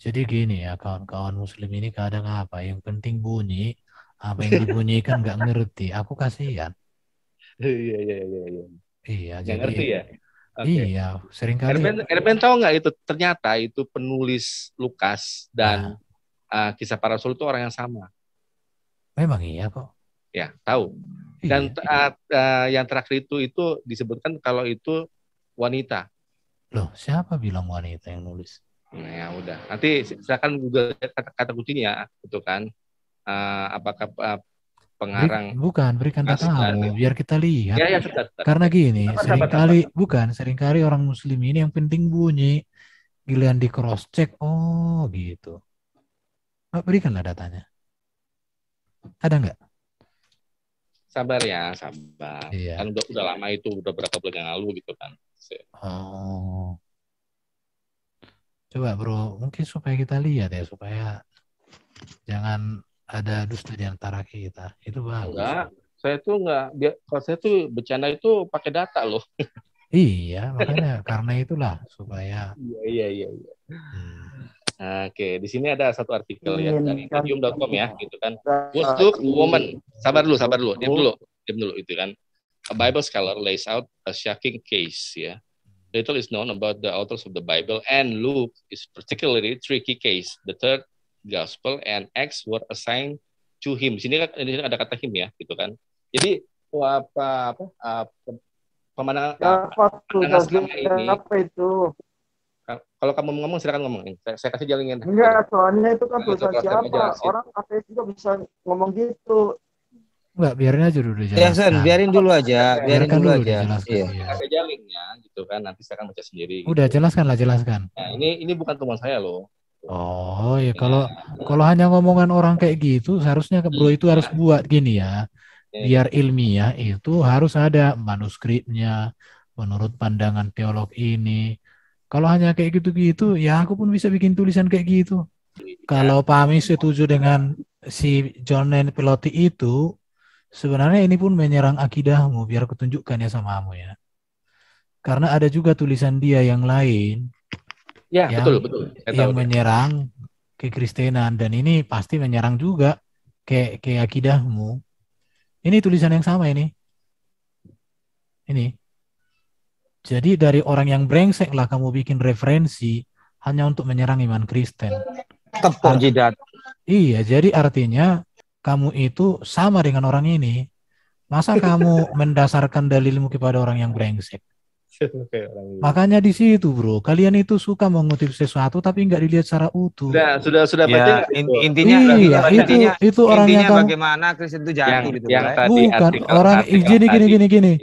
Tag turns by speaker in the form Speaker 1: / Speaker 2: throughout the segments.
Speaker 1: Jadi gini ya, kawan-kawan muslim ini kadang apa, yang penting bunyi, apa yang dibunyikan nggak ngerti. Aku kasihan.
Speaker 2: Iya, iya, iya, iya.
Speaker 1: Iya,
Speaker 2: Nggak
Speaker 1: jadi
Speaker 2: ngerti ya? Oke.
Speaker 1: iya, seringkali,
Speaker 2: Erben tahu nggak itu ternyata itu penulis Lukas dan
Speaker 1: ah,
Speaker 2: kisah para rasul itu orang yang sama.
Speaker 1: memang iya kok.
Speaker 2: Ya, tahu. Dan
Speaker 1: Iya.
Speaker 2: yang terakhir itu disebutkan kalau itu wanita.
Speaker 1: Loh, siapa bilang wanita yang nulis?
Speaker 2: Nah, ya udah. Nanti silakan Google kata-kata kuncinya, itu kan. Apakah pengarang
Speaker 1: Bukan, berikan
Speaker 2: Lukas dan
Speaker 1: datamu, biar kita lihat.
Speaker 2: ya ya sebentar, sebentar.
Speaker 1: Karena gini,
Speaker 2: Sabar, sabar, sabar.
Speaker 1: seringkali, bukan, seringkali orang muslim ini yang penting bunyi, giliran di cross check, oh gitu. Berikanlah datanya. Ada nggak?
Speaker 2: Sabar ya, sabar. Kan
Speaker 1: Iya.
Speaker 2: udah lama itu, udah berapa bulan yang lalu gitu kan.
Speaker 1: Oh, coba bro, mungkin supaya kita lihat ya, supaya jangan ada dusta di antara kita. Itu bagus.
Speaker 2: Enggak, saya tuh enggak, kalau saya tuh bercanda itu pakai data loh.
Speaker 1: Iya, makanya karena itulah supaya
Speaker 2: Iya, iya, iya, iya.
Speaker 1: hmm,
Speaker 2: Oke, di sini ada satu artikel ya dari
Speaker 3: Inginkan
Speaker 2: medium.com ya, gitu kan. What's look woman? Sabar dulu, diam dulu itu kan. A Bible scholar lays out a shocking case ya. Little is known about the authors of the Bible, and Luke is particularly tricky case. The third gospel and Acts were assigned to him. Di sini ada kata him ya, gitu kan. Jadi pemandangan
Speaker 3: waktu
Speaker 2: pandangan selama ini.
Speaker 3: apa itu?
Speaker 2: Kalau kamu ngomong silakan ngomong. Saya kasih jalan.
Speaker 3: Enggak, soalnya itu kan tulisan
Speaker 2: Saya
Speaker 3: siapa?
Speaker 2: jelasin.
Speaker 3: Orang ateis juga bisa ngomong gitu.
Speaker 1: enggak, biarin aja dulu
Speaker 4: Ya, Sen,
Speaker 1: dijelaskan.
Speaker 4: biarin dulu aja,
Speaker 1: Biarkan dulu
Speaker 4: Iya.
Speaker 1: dijelaskan. Iya.
Speaker 2: Ada jalannya gitu kan. Nanti saya akan baca sendiri.
Speaker 1: Udah
Speaker 2: Gitu.
Speaker 1: jelaskanlah, jelaskan.
Speaker 2: Nah, ini bukan teman saya loh.
Speaker 1: Oh ya, kalau
Speaker 2: Ya,
Speaker 1: kalau hanya ngomongan orang kayak gitu, seharusnya bro itu harus buat gini ya. Biar ilmiah itu harus ada manuskripnya menurut pandangan teolog ini. Kalau hanya kayak gitu-gitu, ya aku pun bisa bikin tulisan kayak gitu. Kalau Pami setuju dengan si John N. Pelosi itu, sebenarnya ini pun menyerang akidahmu, biar aku tunjukkan ya samamu ya. Karena ada juga tulisan dia yang lain
Speaker 2: ya
Speaker 1: yang
Speaker 2: betul. Saya
Speaker 1: yang
Speaker 2: tahu deh.
Speaker 1: menyerang kekristenan, dan ini pasti menyerang juga ke akidahmu. Ini tulisan yang sama ini. Ini. Jadi dari orang yang brengsek lah kamu bikin referensi hanya untuk menyerang iman Kristen.
Speaker 4: Tepuk jidat.
Speaker 1: Iya, jadi artinya kamu itu sama dengan orang ini. Masa kamu mendasarkan dalilmu kepada orang yang brengsek? Makanya di situ bro, kalian itu suka mengutip sesuatu tapi nggak dilihat secara utuh.
Speaker 2: Sudah
Speaker 4: Ya,
Speaker 2: baca
Speaker 4: intinya
Speaker 1: itu orang yang kamu,
Speaker 4: bagaimana Kristen itu jatuh gitu,
Speaker 2: yang
Speaker 4: Bray.
Speaker 2: tadi
Speaker 1: bukan
Speaker 2: artikel,
Speaker 1: orang gini.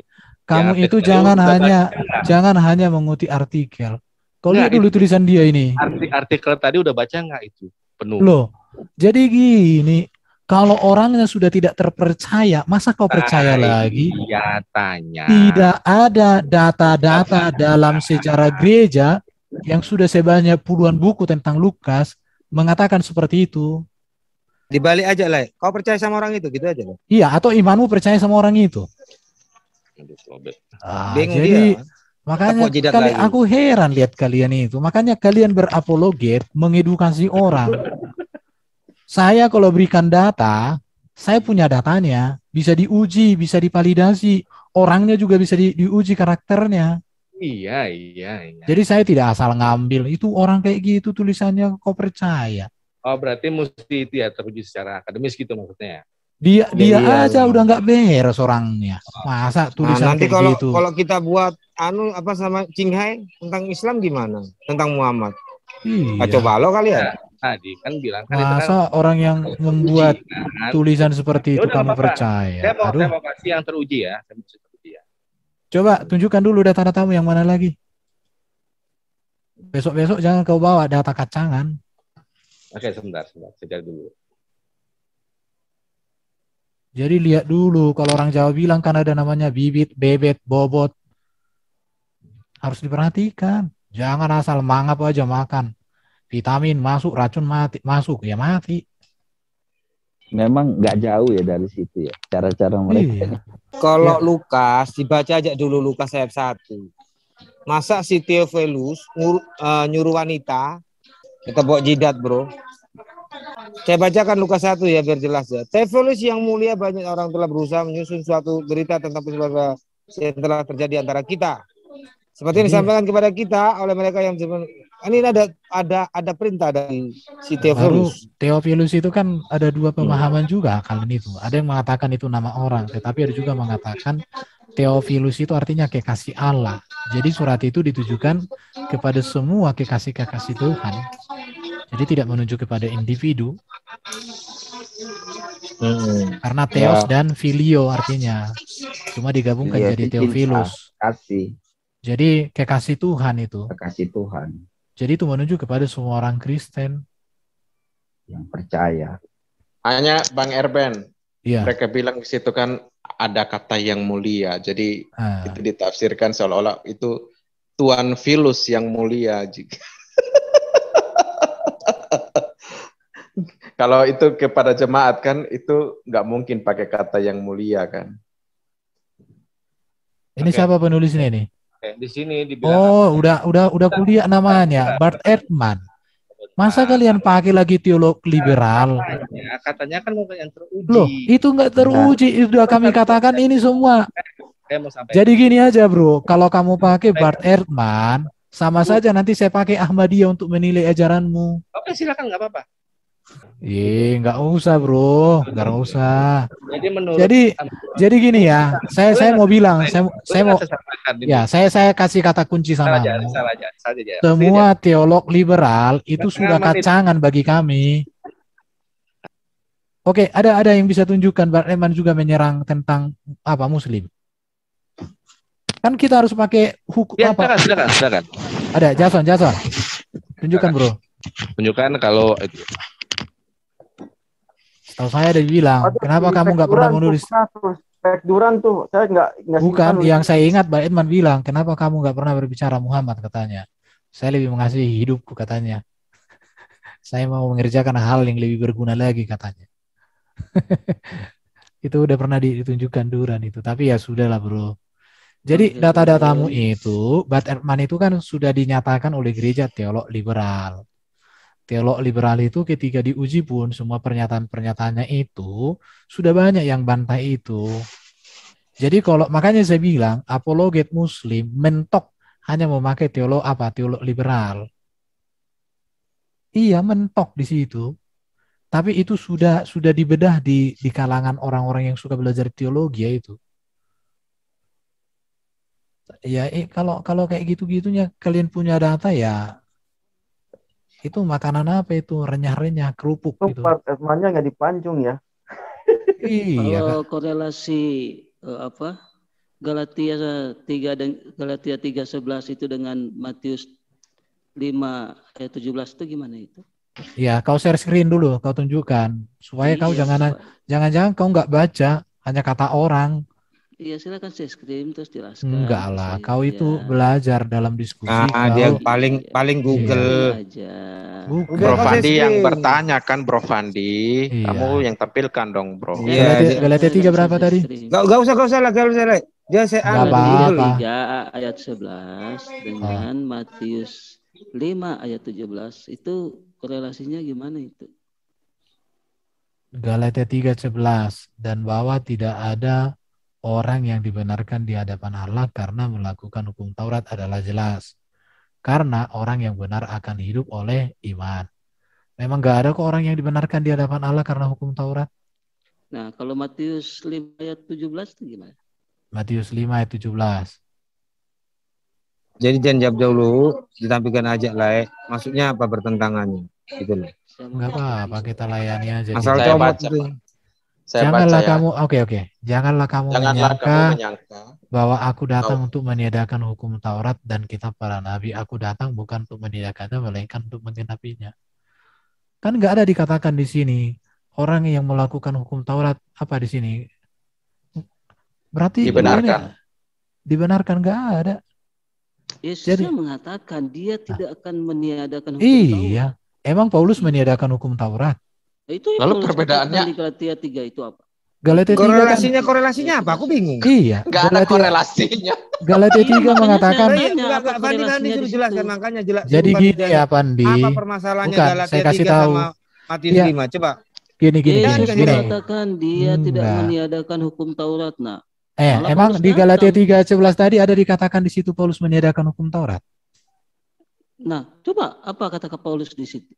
Speaker 1: Kamu itu jangan hanya mengutip artikel. Kau lihat dulu tulisan dia ini.
Speaker 2: Artikel tadi udah baca nggak itu penuh?
Speaker 1: Loh, jadi gini, kalau orangnya sudah tidak terpercaya, masa kau percaya lagi?
Speaker 2: Iya, tanya.
Speaker 1: Tidak ada data-data dalam sejarah gereja yang sudah sebanyak puluhan buku tentang Lukas mengatakan seperti itu.
Speaker 4: Dibalik aja lah. Kau percaya sama orang itu gitu aja.
Speaker 1: Iya, atau imanmu percaya sama orang itu. Jadi
Speaker 4: dia.
Speaker 1: makanya aku heran lihat kalian itu. Makanya kalian berapologet, mengedukasi orang. Saya kalau berikan data, saya punya datanya, bisa diuji, bisa divalidasi, orangnya juga bisa diuji karakternya.
Speaker 2: Iya.
Speaker 1: Jadi saya tidak asal ngambil, itu orang kayak gitu tulisannya kok percaya.
Speaker 2: Oh, berarti mesti itu ya teruji secara akademis gitu maksudnya.
Speaker 1: Dia aja udah nggak beres orangnya. Masa tulisan
Speaker 4: nanti
Speaker 1: kayak gitu.
Speaker 4: Kalau kita buat sama Cinghai tentang Islam gimana? Tentang Muhammad.
Speaker 1: Iya.
Speaker 4: Coba lo kali ya.
Speaker 2: Tadi kan bilang
Speaker 1: kan masa kan orang yang membuat tulisan seperti itu kamu percaya?
Speaker 2: Saya mau kasih yang teruji ya.
Speaker 1: Coba tunjukkan dulu data-datamu yang mana lagi. Besok-besok jangan kau bawa data kacangan.
Speaker 2: Oke, sebentar. Saya cari dulu.
Speaker 1: Jadi lihat dulu, kalau orang Jawa bilang kan ada namanya bibit, bebet, bobot. Harus diperhatikan. Jangan asal mangap aja makan. Vitamin masuk, racun masuk, ya mati.
Speaker 5: Memang nggak jauh ya dari situ ya, cara-cara mereka.
Speaker 1: Iya.
Speaker 4: Kalau Lukas, dibaca aja dulu Lukas ayat 1. Masa si Theophilus nyuruh wanita Kita bawa jidat, bro. Saya bacakan Lukas 1 ya biar jelas ya. Teofilus yang mulia, banyak orang telah berusaha menyusun suatu berita tentang peristiwa yang telah terjadi antara kita. Seperti yang disampaikan kepada kita oleh mereka yang ini ada perintah dari si
Speaker 1: Baru
Speaker 4: Teofilus.
Speaker 1: Theophilus itu kan ada dua pemahaman juga kalian itu. Ada yang mengatakan itu nama orang, tetapi ada juga mengatakan Theophilus itu artinya kekasih Allah. Jadi surat itu ditujukan kepada semua kekasih-kekasih Tuhan. Jadi tidak menuju kepada individu. Karena Theos dan Filio artinya. Cuma digabungkan
Speaker 5: Filio
Speaker 1: jadi
Speaker 5: itu
Speaker 1: Theophilus.
Speaker 5: Kasih,
Speaker 1: Jadi kekasih Tuhan itu.
Speaker 5: kekasih Tuhan
Speaker 1: Jadi itu menuju kepada semua orang Kristen.
Speaker 5: yang percaya.
Speaker 6: Hanya Bang Erben,
Speaker 1: Iya.
Speaker 6: mereka bilang di situ kan ada kata yang mulia. Jadi
Speaker 1: Ah.
Speaker 6: itu ditafsirkan seolah-olah itu Tuan Filus yang mulia. Kalau itu kepada jemaat kan itu nggak mungkin pakai kata yang mulia kan.
Speaker 1: Ini
Speaker 2: Oke.
Speaker 1: siapa penulisnya ini?
Speaker 2: Di sini dibilang
Speaker 1: Oh, udah kuliah namanya, Bart Ehrman. Masa kalian pakai lagi teolog liberal?
Speaker 2: katanya kan bukan yang teruji.
Speaker 1: Loh, itu nggak teruji. Sudah kami katakan ini semua.
Speaker 2: Saya mau sampai.
Speaker 1: Jadi gini aja, bro. Kalau kamu pakai Bart Ehrman, sama saja nanti saya pakai Ahmadiyah untuk menilai ajaranmu.
Speaker 2: Oke, silakan nggak apa-apa.
Speaker 1: Nggak usah, bro. Nggak usah.
Speaker 2: Jadi menurut
Speaker 1: Jadi gini ya. Saya mau bilang, saya mau
Speaker 2: sampaikan ini.
Speaker 1: ya, saya kasih kata kunci sama kamu.
Speaker 2: salah aja.
Speaker 1: Semua teolog liberal itu sudah
Speaker 2: Setengah menit.
Speaker 1: kacangan bagi kami. Oke, ada yang bisa tunjukkan Bart Ehrman juga menyerang tentang apa Muslim? Kan kita harus pakai hukum
Speaker 2: Ya,
Speaker 1: apa?
Speaker 2: silakan.
Speaker 1: Ada Jason. Tunjukkan, bro.
Speaker 2: Tunjukkan kalau
Speaker 1: Tahu saya ada bilang, kenapa kamu nggak pernah menulis?
Speaker 3: Spek Duran tuh, saya nggak
Speaker 1: Bukan,
Speaker 3: simpan
Speaker 1: yang saya ingat Bart Ehrman bilang, kenapa kamu nggak pernah berbicara Muhammad katanya. Saya lebih mengasihi hidupku katanya. Saya mau mengerjakan hal yang lebih berguna lagi katanya. Itu udah pernah ditunjukkan Duran itu, tapi ya sudahlah, bro. Jadi data-datamu itu, Bart Ehrman itu kan sudah dinyatakan oleh gereja teolog liberal. Teolog liberal itu ketika diuji pun semua pernyataan-pernyataannya itu sudah banyak yang bantai itu. Jadi makanya saya bilang apologet Muslim mentok hanya memakai teolog liberal. Iya, mentok di situ. Tapi itu sudah dibedah di kalangan orang-orang yang suka belajar teologi ya itu. Ya, kalau kayak gitu-gitunya kalian punya data ya. Itu makanan apa itu? Renyah-renyah, kerupuk
Speaker 3: itu
Speaker 1: gitu.
Speaker 3: Bart Ehrman-nya nggak dipancung ya.
Speaker 1: Iya,
Speaker 7: Kalau korelasi Galatia 3 dan Galatia 3:11 itu dengan Matius 5 ayat 17 itu gimana itu?
Speaker 1: ya, kau share screen dulu, kau tunjukkan supaya kau
Speaker 7: Iya,
Speaker 1: jangan kau nggak baca hanya kata orang.
Speaker 7: Iya, silakan share screen terus jelaskan.
Speaker 1: Enggak lah,
Speaker 7: Saya
Speaker 1: kau
Speaker 7: aja.
Speaker 1: itu belajar dalam diskusi.
Speaker 4: Dia
Speaker 1: Kau
Speaker 4: paling Google.
Speaker 7: Aja.
Speaker 1: bukan.
Speaker 6: Bro
Speaker 4: Udah,
Speaker 6: Fandi
Speaker 4: saya
Speaker 6: yang
Speaker 4: screen.
Speaker 6: bertanya kan Bro Fandi,
Speaker 1: Iya.
Speaker 6: kamu yang tampilkan dong Bro.
Speaker 4: Iya,
Speaker 1: Galatia 3 berapa tadi?
Speaker 4: Gak usah lah. Dia saya
Speaker 1: Nggak
Speaker 4: anu,
Speaker 1: apa-apa.
Speaker 4: Google.
Speaker 7: 3 ayat 11 dengan Matius 5 ayat 17 itu korelasinya gimana itu?
Speaker 1: Galatia 3:11 dan bahwa tidak ada orang yang dibenarkan di hadapan Allah karena melakukan hukum Taurat adalah jelas. Karena orang yang benar akan hidup oleh iman. Memang gak ada kok orang yang dibenarkan di hadapan Allah karena hukum Taurat.
Speaker 7: Nah, kalau Matius 5 ayat 17 itu gimana?
Speaker 1: Matius 5 ayat 17.
Speaker 4: Jadi jangan jawab dulu, ditampilkan aja lah. Maksudnya apa bertentangannya? Gitu loh.
Speaker 1: Enggak apa-apa, kita layani aja.
Speaker 4: Asal
Speaker 6: Saya
Speaker 4: comot
Speaker 6: baca,
Speaker 4: itu.
Speaker 6: Pak. Saya
Speaker 1: Janganlah
Speaker 6: baca ya.
Speaker 1: kamu, oke. Janganlah kamu
Speaker 6: menyangka
Speaker 1: bahwa aku datang untuk meniadakan hukum Taurat dan kitab para nabi. Aku datang bukan untuk meniadakannya, melainkan untuk menggenapinya. Kan nggak ada dikatakan di sini orang yang melakukan hukum Taurat apa di sini? Berarti
Speaker 6: Dibenarkan.
Speaker 1: Dibenarkan nggak ada.
Speaker 7: Yesusnya mengatakan dia tidak akan meniadakan hukum
Speaker 1: Iya, emang Paulus meniadakan hukum Taurat?
Speaker 7: Taurat. Itu yang
Speaker 6: Lalu
Speaker 7: Paulus
Speaker 6: perbedaannya-
Speaker 7: katakan di Galatia 3 itu apa?
Speaker 1: Galatia 3 kan
Speaker 4: Korelasinya apa? Aku bingung.
Speaker 1: iya,
Speaker 6: Nggak ada korelasinya.
Speaker 1: Galatia 3
Speaker 7: makanya
Speaker 1: mengatakan
Speaker 7: saya nanya, apa
Speaker 4: Pandi
Speaker 7: korelasinya
Speaker 4: suruh
Speaker 7: di
Speaker 4: jelaskan,
Speaker 7: situ?
Speaker 4: makanya
Speaker 1: jadi
Speaker 4: suruh Pandi
Speaker 1: gini ya Pandi.
Speaker 4: apa permasalahannya
Speaker 1: Bukan,
Speaker 4: Galatia
Speaker 1: saya kasih
Speaker 4: 3
Speaker 1: tahu.
Speaker 4: sama Matius
Speaker 1: Iya.
Speaker 4: 5? Coba.
Speaker 1: Gini.
Speaker 7: Yesus
Speaker 4: Gini.
Speaker 7: mengatakan dia tidak
Speaker 1: Enggak.
Speaker 7: meniadakan hukum Taurat. Nah, malah
Speaker 1: Emang
Speaker 7: Paulus
Speaker 1: di Galatia
Speaker 7: datang.
Speaker 1: 3:11 tadi ada dikatakan di situ Paulus meniadakan hukum Taurat.
Speaker 7: Nah, coba apa kata Paulus di situ?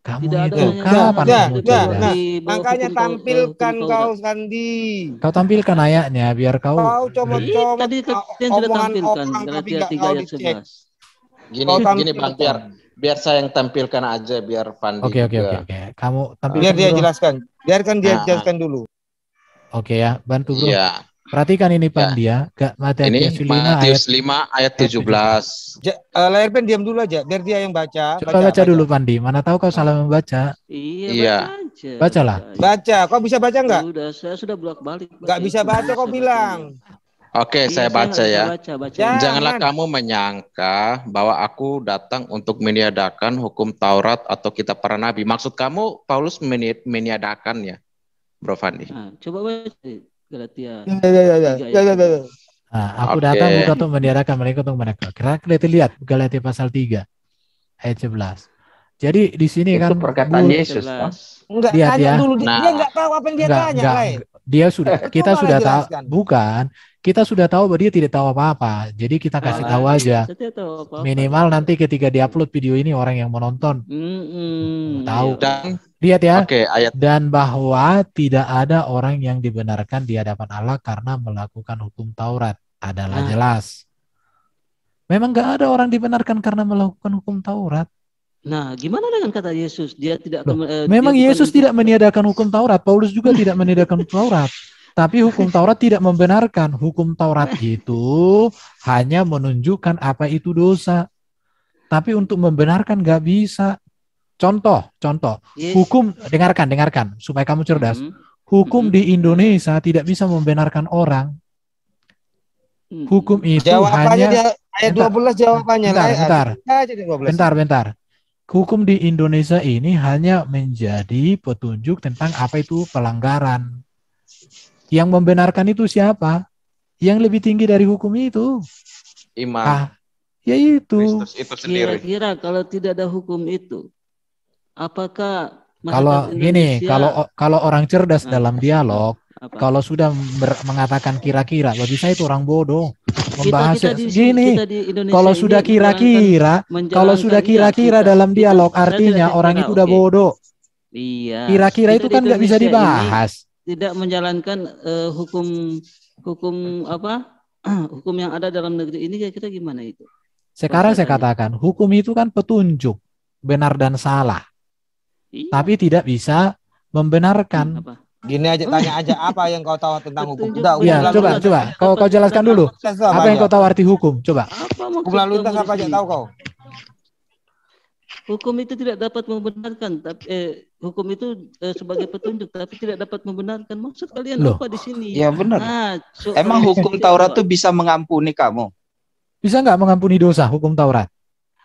Speaker 1: Kamu
Speaker 7: Tidak ada
Speaker 1: itu
Speaker 7: hanya
Speaker 1: kapan
Speaker 7: dia
Speaker 1: kamu
Speaker 7: tidak keluar
Speaker 1: cerdas?
Speaker 7: di bawah
Speaker 4: Makanya
Speaker 7: hukum
Speaker 4: tampilkan
Speaker 7: hukum
Speaker 4: kau
Speaker 7: Taurat.
Speaker 4: Sandi.
Speaker 1: Kau tampilkan ayatnya biar
Speaker 4: Kau
Speaker 1: kau
Speaker 4: comot-comot
Speaker 7: Tadi kalian sudah
Speaker 4: omongan
Speaker 7: tampilkan
Speaker 4: orang tapi
Speaker 7: Galatia
Speaker 4: nggak
Speaker 7: 3
Speaker 4: kau
Speaker 7: ayat
Speaker 4: dicek.
Speaker 7: 11.
Speaker 6: Gini,
Speaker 4: Kau
Speaker 6: gini Bang, biar saya yang tampilkan aja, biar Pandi
Speaker 1: Oke.
Speaker 6: juga.
Speaker 1: Kamu tampilkan
Speaker 4: Biar dia
Speaker 1: bro.
Speaker 4: jelaskan. Biarkan dia
Speaker 6: Nah.
Speaker 4: jelaskan dulu.
Speaker 1: Oke ya, bantu bro.
Speaker 6: Iya.
Speaker 1: Perhatikan ini Pandi ya. Matius 5 ayat
Speaker 6: Matius 5 ayat 17.
Speaker 4: Layar pen diam dulu aja, biar dia yang baca.
Speaker 1: Coba baca dulu Pandi. Mana tahu kau salah membaca.
Speaker 7: Iya,
Speaker 6: Iya.
Speaker 7: baca aja.
Speaker 1: Bacalah.
Speaker 4: Baca, kau bisa baca nggak?
Speaker 7: Saya sudah bolak-balik.
Speaker 4: Nggak bisa baca, kau bilang.
Speaker 6: Oke, saya baca ya.
Speaker 7: Baca.
Speaker 6: Janganlah kamu menyangka bahwa aku datang untuk meniadakan hukum Taurat atau kitab para nabi. Maksud kamu Paulus meniadakan ya, Bro Fandi?
Speaker 7: Nah, coba baca Galatia.
Speaker 4: Ya.
Speaker 1: Nah, aku
Speaker 6: Oke.
Speaker 1: datang bukan untuk meniadakan, mereka untuk mereka. Kita lihat Galatia pasal 3 ayat 11. Jadi di sini
Speaker 6: Itu
Speaker 1: kan
Speaker 6: perkataan
Speaker 1: Bu-
Speaker 6: Yesus, Pak.
Speaker 4: Enggak,
Speaker 1: Lihat
Speaker 4: tanya
Speaker 1: ya.
Speaker 4: dulu.
Speaker 6: Nah.
Speaker 4: Dia nggak tahu apa yang dia tanya,
Speaker 1: enggak.
Speaker 4: Lai.
Speaker 1: Dia sudah kita
Speaker 4: Coba
Speaker 1: sudah tahu
Speaker 4: jelaskan.
Speaker 1: bukan. Kita sudah tahu bahwa dia tidak tahu apa-apa. Jadi kita kasih tahu aja.
Speaker 7: Saya tidak tahu apa-apa.
Speaker 1: Minimal nanti ketika diupload video ini orang yang menonton tahu.
Speaker 7: Iya.
Speaker 6: Dan
Speaker 1: Lihat ya.
Speaker 6: oke, ayat
Speaker 1: Dan bahwa tidak ada orang yang dibenarkan di hadapan Allah karena melakukan hukum Taurat. Adalah
Speaker 7: Nah.
Speaker 1: jelas. Memang nggak ada orang dibenarkan karena melakukan hukum Taurat.
Speaker 7: Nah, gimana dengan kata Yesus? Dia tidak
Speaker 1: Loh,
Speaker 7: akan,
Speaker 1: memang
Speaker 7: dia bukan
Speaker 1: Yesus
Speaker 7: untuk-
Speaker 1: tidak meniadakan hukum Taurat. Paulus juga tidak meniadakan hukum Taurat. Tapi hukum Taurat tidak membenarkan. Hukum Taurat itu hanya menunjukkan apa itu dosa. Tapi untuk membenarkan nggak bisa. Contoh.
Speaker 7: Yes.
Speaker 1: Hukum, dengarkan, supaya kamu cerdas.
Speaker 7: Mhm.
Speaker 1: Hukum di Indonesia tidak bisa membenarkan orang.
Speaker 7: Mhm.
Speaker 1: Hukum itu
Speaker 4: Jawabannya
Speaker 1: hanya...
Speaker 4: dia ayat 12 jawabannya.
Speaker 1: Bentar.
Speaker 4: Aja 12.
Speaker 1: Bentar. Hukum di Indonesia ini hanya menjadi petunjuk tentang apa itu pelanggaran. Yang membenarkan itu siapa? Yang lebih tinggi dari hukum itu.
Speaker 6: iman
Speaker 1: Ya itu.
Speaker 6: Kristus itu sendiri.
Speaker 7: Kira-kira kalau tidak ada hukum itu, apakah
Speaker 1: Kalau
Speaker 7: masyarakat
Speaker 1: gini,
Speaker 7: Indonesia-
Speaker 1: kalau orang cerdas
Speaker 7: Nah,
Speaker 1: dalam dialog,
Speaker 7: apa?
Speaker 1: kalau sudah mengatakan kira-kira, bagi saya itu orang bodoh. Membahas
Speaker 7: kita di Indonesia
Speaker 1: kalau
Speaker 7: ini
Speaker 1: sudah kira-kira,
Speaker 7: menjalankan-
Speaker 1: kalau sudah
Speaker 7: iya,
Speaker 1: kira-kira
Speaker 7: kita-
Speaker 1: dalam
Speaker 7: kita-
Speaker 1: dialog,
Speaker 7: saya
Speaker 1: artinya
Speaker 7: tidak
Speaker 1: orang
Speaker 7: kira,
Speaker 1: itu udah
Speaker 7: oke.
Speaker 1: bodoh.
Speaker 7: Iya.
Speaker 1: Kira-kira
Speaker 7: Kita
Speaker 1: itu
Speaker 7: di
Speaker 1: kan nggak bisa
Speaker 7: Indonesia ini
Speaker 1: dibahas.
Speaker 7: tidak menjalankan hukum apa? Hukum yang ada dalam negeri ini kira-kira gimana itu?
Speaker 1: Sekarang saya
Speaker 7: Bahasanya.
Speaker 1: katakan, hukum itu kan petunjuk, benar dan salah,
Speaker 7: Iya.
Speaker 1: tapi tidak bisa membenarkan.
Speaker 7: Apa?
Speaker 4: Gini aja, tanya aja apa yang kau tahu tentang hukum.
Speaker 7: Petunjuk
Speaker 4: Udah,
Speaker 1: Iya,
Speaker 7: benar.
Speaker 1: coba. Kau jelaskan dulu. Apa yang kau tahu arti hukum? Coba.
Speaker 7: Apa
Speaker 4: Hukum
Speaker 7: maksud
Speaker 4: lalu lintas
Speaker 7: kamu
Speaker 4: apa
Speaker 7: di
Speaker 4: aja
Speaker 7: sini?
Speaker 4: tahu kau?
Speaker 7: Hukum itu tidak dapat membenarkan, tapi hukum itu sebagai petunjuk, tapi tidak dapat membenarkan. Maksud kalian
Speaker 1: Loh.
Speaker 7: apa di sini?
Speaker 8: Ya benar.
Speaker 7: Nah,
Speaker 8: Emang hukum Taurat tuh bisa mengampuni kamu?
Speaker 1: Bisa nggak mengampuni dosa hukum Taurat?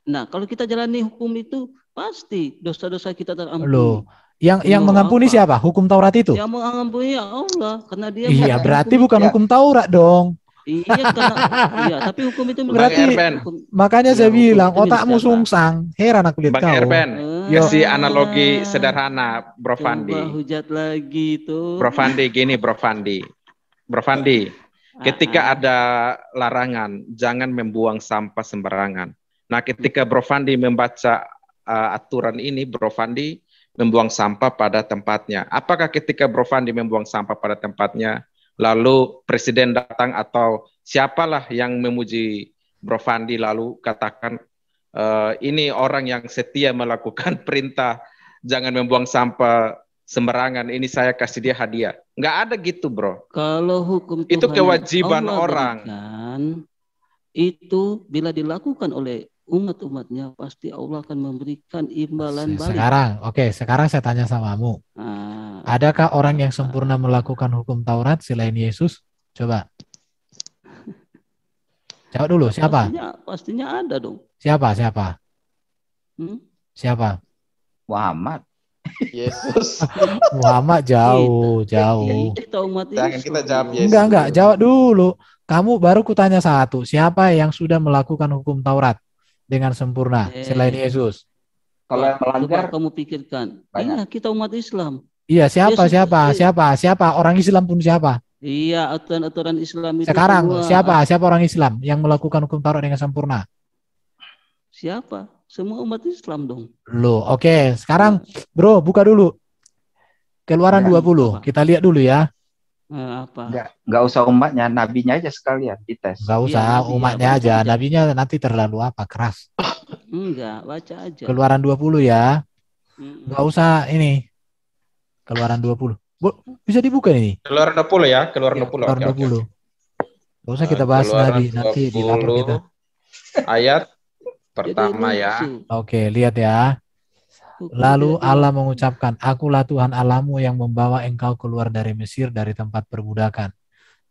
Speaker 7: Nah, kalau kita jalani hukum itu pasti dosa-dosa kita terampuni.
Speaker 1: Loh, yang
Speaker 7: Loh,
Speaker 1: mengampuni
Speaker 7: apa?
Speaker 1: siapa? Hukum Taurat itu?
Speaker 7: Yang mengampuni ya Allah, karena Dia
Speaker 1: Iya,
Speaker 7: menghukum
Speaker 1: berarti
Speaker 7: itu.
Speaker 1: bukan
Speaker 8: Ya.
Speaker 1: hukum Taurat dong.
Speaker 7: Iya, karena iya, tapi hukum itu
Speaker 1: Berarti-
Speaker 7: hukum-
Speaker 1: Makanya
Speaker 7: Ya,
Speaker 1: saya
Speaker 7: hukum
Speaker 1: bilang
Speaker 7: itu milik
Speaker 1: otakmu
Speaker 7: siapa?
Speaker 1: sungsang. Heran aku lihat
Speaker 6: Bang
Speaker 1: kau.
Speaker 6: Erben,
Speaker 1: Yo.
Speaker 6: kasih analogi sederhana, Bro
Speaker 7: Coba
Speaker 6: Fandi.
Speaker 7: hujat lagi tuh.
Speaker 6: Bro Fandi gini, Bro Fandi. Bro Fandi, ketika ada larangan, jangan membuang sampah sembarangan. Nah, ketika Bro Fandi membaca aturan ini, Bro Fandi membuang sampah pada tempatnya. Apakah ketika Bro Fandi membuang sampah pada tempatnya, lalu presiden datang atau siapalah yang memuji Bro Fandi lalu katakan ini orang yang setia melakukan perintah jangan membuang sampah sembarangan, ini saya kasih dia hadiah. Nggak ada gitu, Bro.
Speaker 7: Kalau hukum
Speaker 6: Itu
Speaker 7: Tuhan yang
Speaker 6: kewajiban
Speaker 7: Allah
Speaker 6: orang.
Speaker 7: berikan, itu bila dilakukan oleh umat-umatnya pasti Allah akan memberikan imbalan balik.
Speaker 1: Sekarang saya tanya samamu.
Speaker 7: Nah,
Speaker 1: Adakah orang yang sempurna melakukan hukum Taurat selain Yesus? Coba. Jawab dulu, siapa?
Speaker 7: Pastinya ada dong.
Speaker 1: Siapa?
Speaker 7: Hmm?
Speaker 1: Siapa?
Speaker 8: Muhammad.
Speaker 6: Yesus.
Speaker 1: Muhammad jauh.
Speaker 7: Kita umat
Speaker 6: Jangan kita
Speaker 7: Islam.
Speaker 6: jawab Yesus.
Speaker 1: Enggak, jawab dulu. Kamu baru kutanya satu, siapa yang sudah melakukan hukum Taurat dengan sempurna selain Yesus?
Speaker 8: Kalau yang melanggar
Speaker 7: Coba kamu pikirkan.
Speaker 8: banyak.
Speaker 7: Iya, kita umat Islam.
Speaker 1: Iya, siapa?
Speaker 7: Yesus-
Speaker 1: Siapa? Orang Islam pun siapa?
Speaker 7: Iya, aturan-aturan Islam itu
Speaker 1: Sekarang
Speaker 7: semua.
Speaker 1: siapa orang Islam yang melakukan hukum Taurat dengan sempurna?
Speaker 7: Siapa? Semua umat Islam dong.
Speaker 1: Loh, oke. Sekarang bro, buka dulu. Keluaran
Speaker 8: Ya,
Speaker 1: 20.
Speaker 7: apa?
Speaker 1: Kita lihat dulu ya.
Speaker 7: Apa?
Speaker 8: nggak usah umatnya, nabinya aja sekalian dites.
Speaker 1: Enggak usah
Speaker 7: Iya, nabi,
Speaker 1: umatnya
Speaker 7: ya,
Speaker 1: aja.
Speaker 7: baca aja.
Speaker 1: Nabinya nanti terlalu apa? Keras.
Speaker 7: Enggak, baca aja.
Speaker 1: Keluaran 20 ya.
Speaker 7: Mm-mm.
Speaker 1: Enggak usah ini. Keluaran 20. Bisa dibuka ini.
Speaker 6: Keluaran 20 ya, keluaran 20.
Speaker 1: Keluaran
Speaker 6: Oke, oke.
Speaker 1: 20. Enggak usah kita bahas
Speaker 6: Keluaran
Speaker 1: Nabi. Nanti dilapor kita.
Speaker 6: 20 ayat
Speaker 7: Jadi
Speaker 6: pertama ya.
Speaker 7: lucu.
Speaker 1: Oke, lihat ya.
Speaker 7: Hukum
Speaker 1: Lalu
Speaker 7: tidak
Speaker 1: Allah
Speaker 7: dilakukan.
Speaker 1: mengucapkan, Akulah Tuhan Allahmu yang membawa engkau keluar dari Mesir dari tempat perbudakan.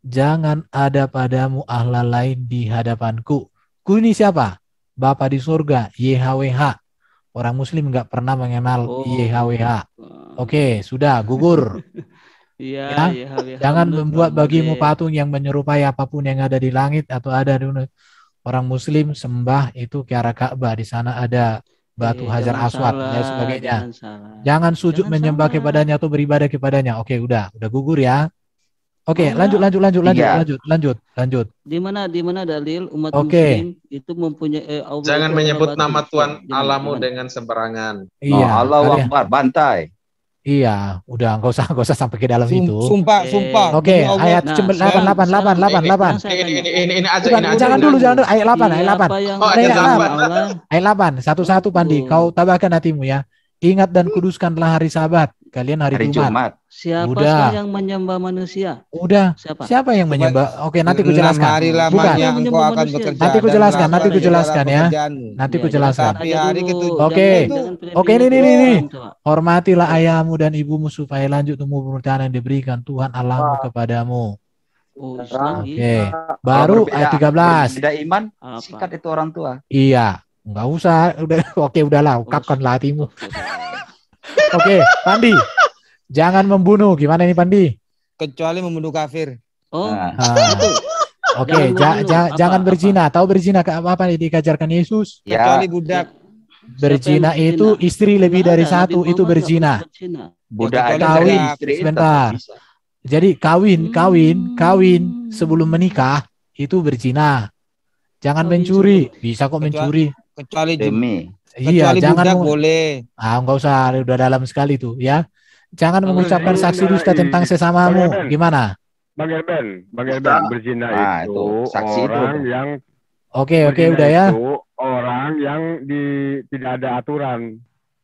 Speaker 1: Jangan ada padamu Allah lain di hadapanku. Ku ini siapa? Bapa di surga, YHWH. Orang Muslim nggak pernah mengenal
Speaker 7: Oh.
Speaker 1: YHWH. Oke, sudah gugur.
Speaker 7: Iya,
Speaker 1: Ya,
Speaker 7: ya,
Speaker 1: Jangan
Speaker 7: menurut
Speaker 1: membuat
Speaker 7: Pak
Speaker 1: bagimu
Speaker 7: Made.
Speaker 1: patung yang menyerupai apapun yang ada di langit atau ada di orang Muslim sembah itu ke arah Ka'bah. Di sana ada batu Hajar
Speaker 7: Jangan
Speaker 1: Aswad dan
Speaker 7: salah,
Speaker 1: sebagainya.
Speaker 7: jangan salah.
Speaker 1: Jangan sujud
Speaker 7: Jangan
Speaker 1: menyembah
Speaker 7: salah.
Speaker 1: kepadanya atau beribadah kepadanya. Oke, udah gugur ya. Oke,
Speaker 7: Mau nggak?
Speaker 1: lanjut.
Speaker 7: Di mana dalil umat
Speaker 1: Oke.
Speaker 7: Muslim itu mempunyai Allah
Speaker 6: Jangan
Speaker 7: itu
Speaker 6: menyebut
Speaker 7: adalah
Speaker 6: nama
Speaker 7: batu.
Speaker 6: Tuhan
Speaker 7: Di mana?
Speaker 6: Allahmu
Speaker 7: Di mana?
Speaker 6: dengan sembarangan.
Speaker 1: Iya,
Speaker 8: Allahu
Speaker 1: kalian-
Speaker 8: Akbar, bantai.
Speaker 1: iya, udah nggak usah sampai ke dalam itu.
Speaker 4: Sumpah.
Speaker 1: Oke,
Speaker 4: Demi Allah.
Speaker 1: ayat
Speaker 7: Nah,
Speaker 1: 8.
Speaker 7: sekarang saya
Speaker 6: Ini aja,
Speaker 1: Bukan,
Speaker 6: ini aja.
Speaker 1: jangan
Speaker 6: ini
Speaker 1: dulu,
Speaker 6: aja.
Speaker 1: jangan dulu. Ayat 8, ayat 8.
Speaker 7: Siapa yang
Speaker 6: Oh,
Speaker 1: ayat
Speaker 7: menyembah
Speaker 6: 8.
Speaker 7: Allah?
Speaker 1: Ayat 8, satu-satu Pandi. Kau tabahkan hatimu ya. Ingat dan kuduskanlah hari Sabat. Kalian hari
Speaker 8: Hari
Speaker 1: Jumat.
Speaker 8: Jumat.
Speaker 7: Siapa
Speaker 1: Udah.
Speaker 7: yang menyembah manusia?
Speaker 1: Udah.
Speaker 7: Siapa?
Speaker 1: Siapa yang menyembah? Oke, nanti ku
Speaker 4: 6
Speaker 1: jelaskan.
Speaker 4: hari
Speaker 1: Bukan.
Speaker 4: lamanya engkau akan
Speaker 7: Manusia.
Speaker 4: bekerja.
Speaker 1: Nanti ku
Speaker 4: dan
Speaker 1: jelaskan,
Speaker 4: melakukan
Speaker 1: nanti ku
Speaker 4: segala
Speaker 1: jelaskan ya.
Speaker 4: pekerjaanmu.
Speaker 1: Nanti ku
Speaker 7: Ya,
Speaker 1: jelaskan.
Speaker 4: Tapi
Speaker 7: aja
Speaker 4: hari
Speaker 7: dulu.
Speaker 4: ketujuh.
Speaker 1: Oke.
Speaker 7: Jangan
Speaker 1: Oke,
Speaker 7: pilih-pilih
Speaker 1: ini.
Speaker 7: orang, coba.
Speaker 1: Hormatilah ayahmu dan ibumu supaya lanjut tumbuh pemerintahan yang diberikan Tuhan Allahmu kepadamu.
Speaker 7: Oh, Islam
Speaker 1: Oke.
Speaker 7: gitu.
Speaker 1: Baru
Speaker 8: Kalau
Speaker 1: ayat 13.
Speaker 8: berbeda iman,
Speaker 7: Apa?
Speaker 8: sikat itu orang tua.
Speaker 1: Iya. Enggak usah. Udah. Oke, udahlah. Ungkapkanlah hatimu. Oke, Pandi. Jangan membunuh. Gimana ini, Pandi?
Speaker 4: Kecuali membunuh kafir.
Speaker 7: Oh,
Speaker 8: Nah,
Speaker 1: Ah.
Speaker 7: itu.
Speaker 1: Oke,
Speaker 7: Jangan membunuh.
Speaker 1: jangan
Speaker 7: Apa?
Speaker 1: berzina. Tahu berzina ke apa yang dikajarkan Yesus?
Speaker 8: ya,
Speaker 4: Kecuali budak.
Speaker 1: Berzina
Speaker 7: Siapa yang
Speaker 1: itu
Speaker 7: berzina?
Speaker 1: istri lebih
Speaker 7: Nggak
Speaker 1: dari
Speaker 7: ada,
Speaker 1: satu
Speaker 7: Nabi
Speaker 1: itu
Speaker 7: Muhammad
Speaker 1: berzina.
Speaker 7: nggak pernah berzina.
Speaker 8: budak
Speaker 4: kecuali
Speaker 8: aja
Speaker 1: kawin.
Speaker 8: dari istri
Speaker 1: Sebentar.
Speaker 8: tetap bisa.
Speaker 1: Jadi kawin sebelum menikah itu berzina. Jangan
Speaker 7: Oh,
Speaker 1: mencuri. Bisa kok mencuri.
Speaker 4: Kecuali
Speaker 8: Demi.
Speaker 1: Iya,
Speaker 4: kecuali
Speaker 1: jangan
Speaker 4: budak boleh.
Speaker 1: enggak usah, udah dalam sekali tuh ya. Jangan
Speaker 7: Kalau
Speaker 1: mengucapkan
Speaker 7: ini
Speaker 1: saksi dusta tentang sesamamu.
Speaker 9: Bang
Speaker 1: Gimana?
Speaker 9: Bang Erben, berzina
Speaker 8: Nah,
Speaker 9: itu
Speaker 8: itu, saksi itu
Speaker 9: orang
Speaker 8: udah.
Speaker 9: yang
Speaker 1: Oke,
Speaker 9: berzina
Speaker 1: udah ya.
Speaker 9: itu orang yang tidak ada aturan,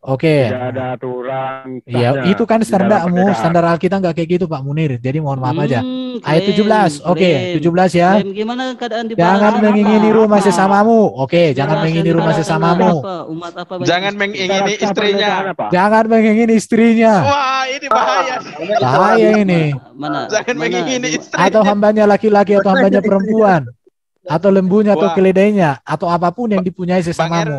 Speaker 1: Oke.
Speaker 9: tidak ada aturan.
Speaker 1: Iya,
Speaker 9: sahnya
Speaker 1: itu kan
Speaker 9: di dalam
Speaker 1: standarmu,
Speaker 9: pernikahan.
Speaker 1: standar Alkitab nggak kayak gitu, Pak Munir. Jadi mohon maaf aja. Ayat
Speaker 7: Klaim,
Speaker 1: 17. Oke,
Speaker 7: klaim.
Speaker 1: 17 ya.
Speaker 7: Klaim gimana keadaan di
Speaker 1: Jangan
Speaker 7: barat?
Speaker 1: mengingini
Speaker 7: Apa?
Speaker 1: rumah
Speaker 7: Apa?
Speaker 1: sesamamu. Oke, jangan
Speaker 7: Jelaskan
Speaker 1: mengingini
Speaker 7: di
Speaker 1: rumah
Speaker 7: barat
Speaker 1: sesamamu.
Speaker 7: apa? Umat apa banyak
Speaker 6: Jangan
Speaker 7: istri?
Speaker 6: mengingini
Speaker 9: Syarat
Speaker 6: istrinya.
Speaker 9: pernikahan apa?
Speaker 1: Jangan mengingini istrinya.
Speaker 6: Wah, ini bahaya.
Speaker 1: Bahaya ini.
Speaker 7: Mana?
Speaker 6: Jangan
Speaker 7: Mana?
Speaker 6: mengingini
Speaker 7: Di-
Speaker 6: istrinya.
Speaker 1: Atau hambanya laki-laki atau hambanya perempuan. Atau lembunya atau
Speaker 6: Wah.
Speaker 1: keledainya. Atau apapun yang dipunyai sesamamu.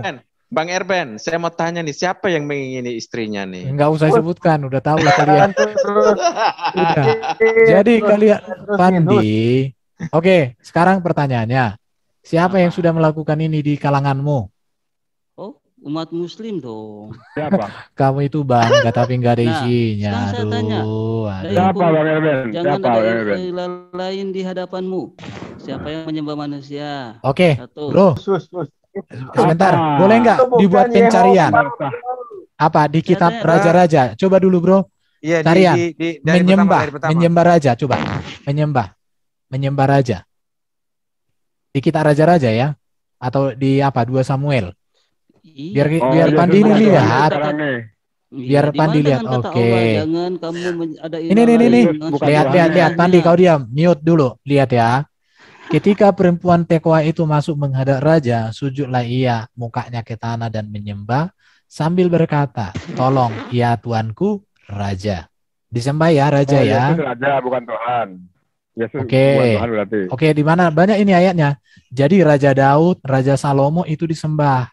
Speaker 6: Bang Erben, saya mau tanya nih, siapa yang mengingini istrinya nih?
Speaker 1: Enggak usah sebutkan, udah tahu lah kalian. Udah. Jadi kalian Pandi. Oke, sekarang pertanyaannya. Siapa yang sudah melakukan ini di kalanganmu?
Speaker 7: Oh, umat muslim dong.
Speaker 9: Siapa?
Speaker 1: Kamu itu bangga tapi nggak ada
Speaker 7: Nah,
Speaker 1: isinya.
Speaker 7: sekarang saya tanya.
Speaker 1: Aduh.
Speaker 9: Siapa Bang Erben?
Speaker 7: Jangan
Speaker 9: Siapa
Speaker 7: ada
Speaker 9: Bang Erben?
Speaker 7: ilah lain di hadapanmu. Siapa yang menyembah manusia?
Speaker 1: Oke,
Speaker 7: Satu.
Speaker 1: bro. Sebentar,
Speaker 9: Apa?
Speaker 1: boleh nggak dibuat pencarian? Apa di kitab
Speaker 7: Katanya,
Speaker 1: raja-raja? Coba dulu, bro.
Speaker 4: Iya,
Speaker 1: Tarian.
Speaker 4: dari pertama.
Speaker 1: Menyembah raja. Coba, menyembah raja. Di kitab raja-raja ya, atau di apa? 2 Samuel. Biar
Speaker 7: Iya.
Speaker 1: biar
Speaker 9: iya,
Speaker 1: Pandi
Speaker 9: itu
Speaker 1: ini
Speaker 9: ada
Speaker 1: lihat.
Speaker 9: sekarang nih.
Speaker 1: Biar
Speaker 7: Di
Speaker 1: Pandi
Speaker 7: mana
Speaker 1: lihat.
Speaker 7: dengan kata
Speaker 1: Oke.
Speaker 7: Allah, jangan kamu ada
Speaker 1: Ini
Speaker 7: ilah lain.
Speaker 9: bukan
Speaker 1: lihat
Speaker 9: Tuhan.
Speaker 1: lihat Pandi, kau diam, mute dulu. Lihat ya. Ketika perempuan Tekoa itu masuk menghadap raja, sujudlah ia mukanya ke tanah dan menyembah sambil berkata, "Tolong ya tuanku raja." Disembah ya raja
Speaker 9: Oh,
Speaker 1: ya.
Speaker 9: Yesus raja bukan Tuhan. Yesus
Speaker 1: Oke.
Speaker 9: bukan Tuhan berarti.
Speaker 1: Oke, di mana banyak ini ayatnya. Jadi Raja Daud, Raja Salomo itu disembah.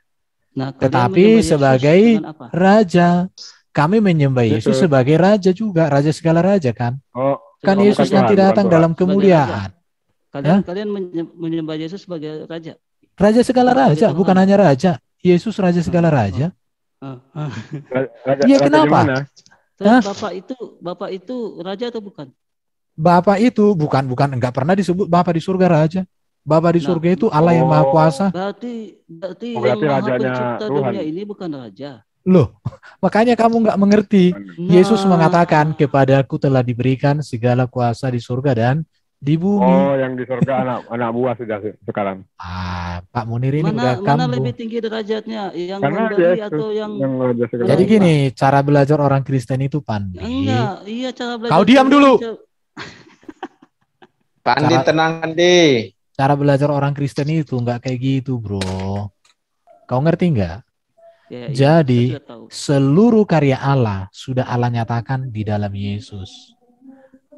Speaker 7: Nah, kalian
Speaker 1: Tetapi
Speaker 7: menyembah Yesus
Speaker 1: sebagai
Speaker 7: dengan apa?
Speaker 1: raja. Kami menyembah Yesus sebagai raja juga, raja segala raja kan.
Speaker 9: Oh,
Speaker 1: Kan
Speaker 7: Oh,
Speaker 1: Yesus
Speaker 9: bukan
Speaker 1: nanti
Speaker 9: Tuhan, bukan
Speaker 1: datang
Speaker 9: Tuhan.
Speaker 1: dalam
Speaker 7: Sebagai
Speaker 1: kemuliaan.
Speaker 7: Kalian menyembah Yesus sebagai raja.
Speaker 1: Raja segala
Speaker 7: Sebagai
Speaker 1: raja,
Speaker 7: Tuhan.
Speaker 1: bukan hanya raja. Yesus raja segala raja.
Speaker 9: Raja,
Speaker 1: Iya,
Speaker 9: raja
Speaker 1: kenapa?
Speaker 9: gimana?
Speaker 7: Terus Bapak itu raja atau bukan?
Speaker 1: Bapak itu bukan enggak pernah disebut Bapak di surga raja. Bapak di
Speaker 7: Nah,
Speaker 1: surga itu Allah yang Maha Kuasa.
Speaker 7: Berarti yang
Speaker 9: Berarti
Speaker 7: Maha
Speaker 9: rajanya
Speaker 7: Pencipta
Speaker 9: Tuhan.
Speaker 7: dunia ini bukan raja.
Speaker 1: Loh, makanya kamu nggak mengerti. Yesus mengatakan, kepadaku telah diberikan segala kuasa di surga dan di bumi.
Speaker 9: Oh, yang di surga anak buah sudah sekarang.
Speaker 1: Pak Munir ini udah
Speaker 7: Mana
Speaker 1: kambuh.
Speaker 7: lebih tinggi derajatnya, yang
Speaker 9: Karena
Speaker 7: memberi
Speaker 9: Yesus
Speaker 7: atau yang
Speaker 9: raja segala
Speaker 1: Jadi
Speaker 9: rupa.
Speaker 1: gini, cara belajar orang Kristen itu, Pandi.
Speaker 7: enggak, iya cara belajar.
Speaker 1: Kau diam
Speaker 7: kalian
Speaker 1: dulu.
Speaker 6: Pandi tenang Pandi.
Speaker 1: Cara belajar orang Kristen itu nggak kayak gitu, bro. Kau ngerti nggak?
Speaker 7: Ya,
Speaker 1: Jadi,
Speaker 7: saya sudah tahu.
Speaker 1: seluruh karya Allah sudah Allah nyatakan di dalam Yesus.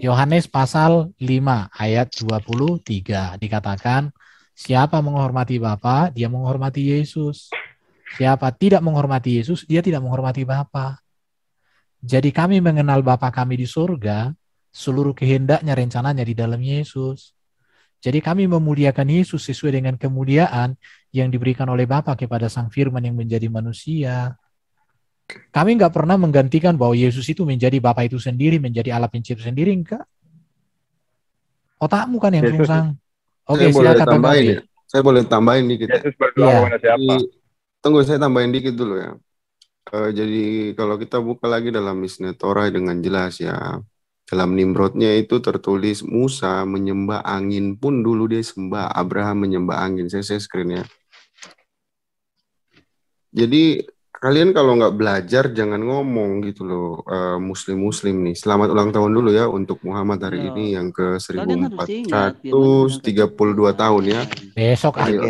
Speaker 1: Yohanes pasal 5 ayat 23 dikatakan, siapa menghormati Bapa, dia menghormati Yesus. Siapa tidak menghormati Yesus, dia tidak menghormati Bapa. Jadi kami mengenal Bapa kami di surga, seluruh kehendaknya, rencananya di dalam Yesus. Jadi kami memuliakan Yesus sesuai dengan kemuliaan yang diberikan oleh Bapa kepada Sang Firman yang menjadi manusia. Kami nggak pernah menggantikan bahwa Yesus itu menjadi Bapa itu sendiri, menjadi Allah pencipta sendiri, enggak. Otakmu kan yang
Speaker 9: Yesus-
Speaker 1: sungsang.
Speaker 10: Saya
Speaker 1: Oke,
Speaker 10: boleh
Speaker 1: silakan Bang
Speaker 10: tambahin
Speaker 1: Gabi.
Speaker 10: ya. Saya boleh tambahin dikit ya.
Speaker 9: Yesus berdoa
Speaker 1: Iya.
Speaker 9: kepada siapa?
Speaker 10: Tunggu, saya tambahin dikit dulu ya. Jadi kalau kita buka lagi dalam Mishneh Torah dengan jelas ya, dalam Nimrodnya itu tertulis Musa menyembah angin pun dulu dia sembah, Abraham menyembah angin. Saya screen ya. Jadi kalian kalau nggak belajar jangan ngomong gitu loh, Muslim-Muslim nih. Selamat ulang tahun dulu ya untuk Muhammad hari
Speaker 7: Ya.
Speaker 10: ini yang ke
Speaker 7: Kalian harus ingat, biar
Speaker 10: 1432 tahun ya.
Speaker 1: Besok
Speaker 10: Ayo.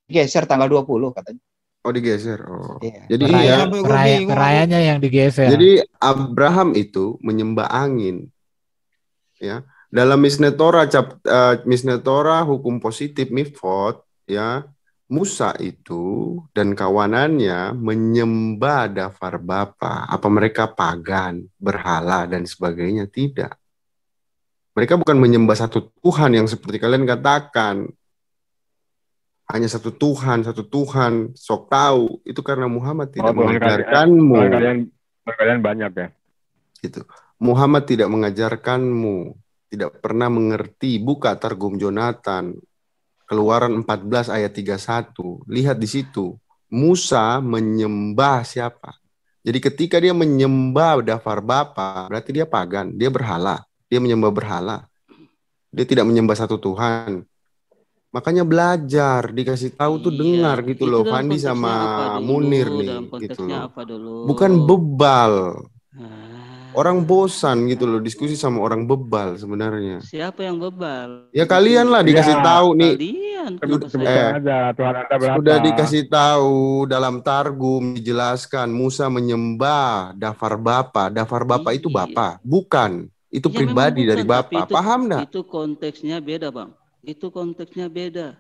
Speaker 8: Geser tanggal 20 katanya.
Speaker 10: Oh digeser. Oh.
Speaker 8: Iya.
Speaker 10: Jadi
Speaker 1: Peraya-
Speaker 10: iya.
Speaker 4: Sampai gue
Speaker 1: peraya-
Speaker 4: bingung.
Speaker 1: perayanya yang digeser.
Speaker 10: Jadi Abraham itu menyembah angin. Ya. Dalam Mishneh Torah hukum positif Mifot ya, Musa itu dan kawanannya menyembah dafar bapa. Apa mereka pagan, berhala dan sebagainya? Tidak. Mereka bukan menyembah satu Tuhan yang seperti kalian katakan. Hanya satu Tuhan, sok tahu. Itu karena Muhammad tidak mengajarkanmu.
Speaker 9: Kalian banyak ya.
Speaker 10: Gitu. Muhammad tidak mengajarkanmu, tidak pernah mengerti. Buka Targum Jonathan, Keluaran 14 ayat 31. Lihat di situ. Musa menyembah siapa? Jadi ketika dia menyembah dafar bapa, berarti dia pagan, dia berhala. Dia menyembah berhala. Dia tidak menyembah satu Tuhan. Makanya belajar, dikasih tahu tuh dengar gitu
Speaker 7: Itu
Speaker 10: loh,
Speaker 7: dalam
Speaker 10: Fandi
Speaker 7: konteksnya
Speaker 10: sama
Speaker 7: apa dulu?
Speaker 10: Munir nih
Speaker 7: Dalam
Speaker 10: gitu
Speaker 7: konteksnya
Speaker 10: loh.
Speaker 7: apa dulu?
Speaker 10: Bukan bebal.
Speaker 7: Ah,
Speaker 10: Orang bosan gitu loh diskusi sama orang bebal sebenarnya.
Speaker 7: siapa yang bebal?
Speaker 10: Ya kalian lah dikasih
Speaker 9: Ya,
Speaker 10: tahu nih.
Speaker 7: Kalian.
Speaker 10: Sudah-
Speaker 7: kenapa saya?
Speaker 9: Aja Tuhan Anda berapa?
Speaker 10: Sudah dikasih tahu dalam Targum dijelaskan Musa menyembah dafar bapa. Dafar bapa itu bapa, bukan. Itu
Speaker 7: Ya,
Speaker 10: pribadi
Speaker 7: memang
Speaker 10: dari
Speaker 7: bukan, tapi
Speaker 10: bapa. Paham enggak?
Speaker 7: Itu konteksnya beda, Bang. Itu konteksnya beda.